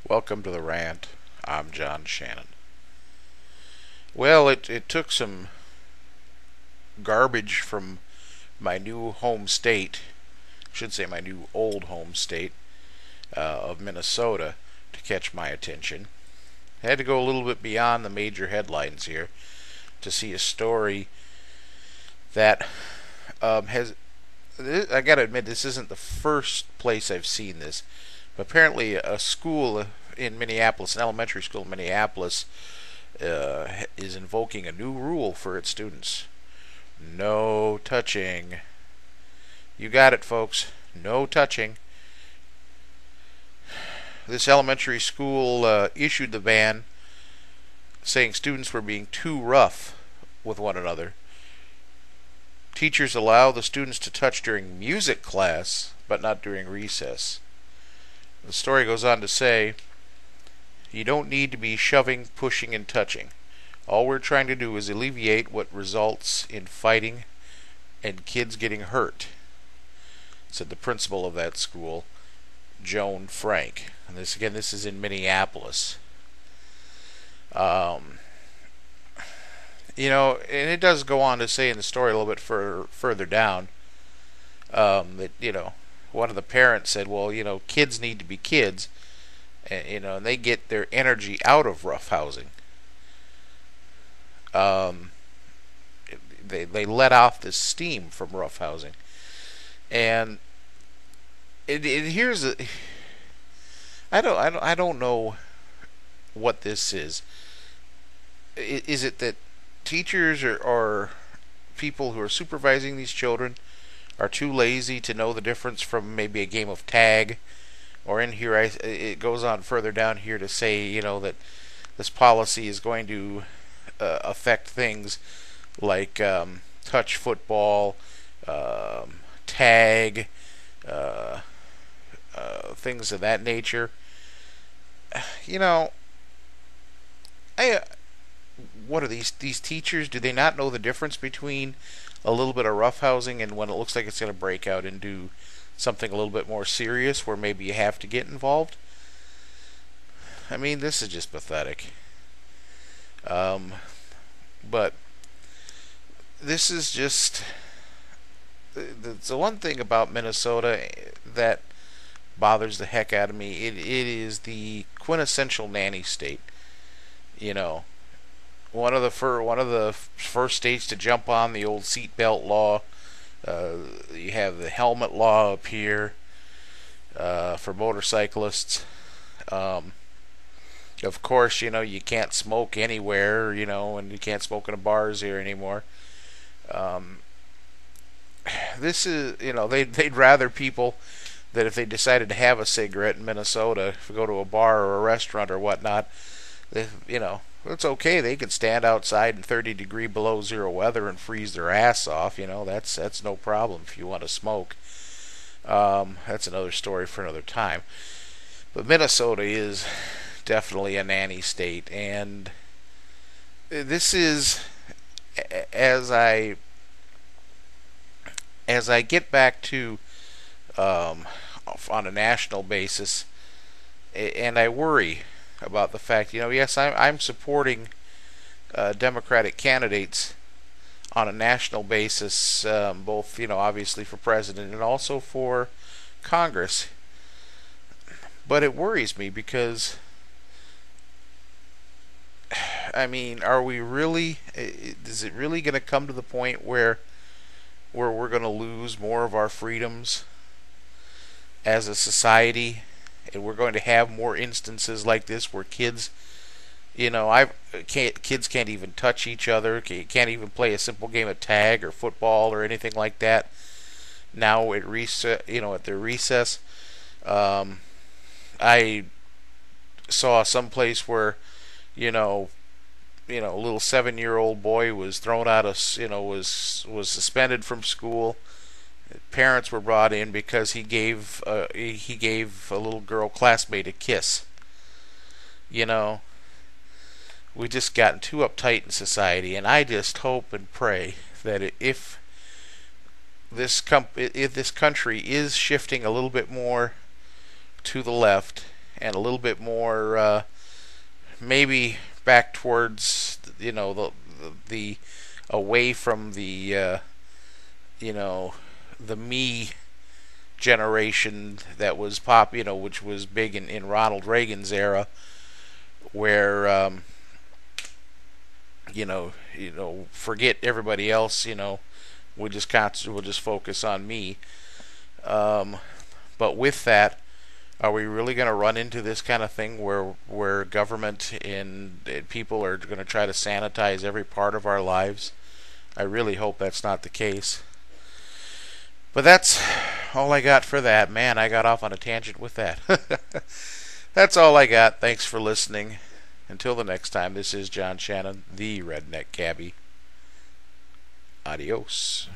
Welcome to the rant. I'm John Shannon. Well, it took some garbage from my new home state, I should say my new old home state of Minnesota, to catch my attention. I had to go a little bit beyond the major headlines here to see a story that has. I gotta admit, this isn't the first place I've seen this. But apparently, a school in Minneapolis, an elementary school in Minneapolis, is invoking a new rule for its students. No touching. You got it, folks. No touching. This elementary school issued the ban, saying students were being too rough with one another. Teachers allow the students to touch during music class, but not during recess. The story goes on to say, you don't need to be shoving, pushing, and touching. All we're trying to do is alleviate what results in fighting and kids getting hurt, said the principal of that school, Joan Frank. And this is in Minneapolis. And it does go on to say in the story a little bit further down that, one of the parents said, well, kids need to be kids, and they get their energy out of roughhousing. They let off this steam from roughhousing, and here's I don't know what this is. Is it that teachers or people who are supervising these children are too lazy to know the difference from maybe a game of tag? Or in here, it goes on further down here to say, that this policy is going to affect things like touch football, tag, things of that nature. What are these teachers? Do they not know the difference between a little bit of roughhousing and when it looks like it's going to break out into something a little bit more serious where maybe you have to get involved? I mean, this is just pathetic. But this is just the one thing about Minnesota that bothers the heck out of me. It is the quintessential nanny state. One of the first states to jump on the old seatbelt law. You have the helmet law up here for motorcyclists. Of course, you can't smoke anywhere, and you can't smoke in the bars here anymore. This is, they'd rather people that if they decided to have a cigarette in Minnesota, if you go to a bar or a restaurant or whatnot, it's okay. They can stand outside in 30-degree below zero weather and freeze their ass off. That's no problem if you want to smoke. That's another story for another time. But Minnesota is definitely a nanny state, and this is as I get back to on a national basis, and I worry about the fact, yes, I'm supporting Democratic candidates on a national basis, both, obviously for president and also for Congress. But it worries me because, I mean, are we really, is it really going to come to the point where we're going to lose more of our freedoms as a society? And we're going to have more instances like this where kids, kids can't even touch each other, can't even play a simple game of tag or football or anything like that. Now at at their recess, I saw someplace where, a little 7-year-old boy was thrown out of, was suspended from school. Parents were brought in because he gave a little girl classmate a kiss. We just gotten too uptight in society, and I just hope and pray that if this country is shifting a little bit more to the left and a little bit more maybe back towards the away from the the me generation that was which was big in Ronald Reagan's era, where forget everybody else. We'll just focus on me. But with that, are we really going to run into this kind of thing where government and people are going to try to sanitize every part of our lives? I really hope that's not the case. But that's all I got for that. Man, I got off on a tangent with that. That's all I got. Thanks for listening. Until the next time, this is John Shannon, the Redneck Cabbie. Adios.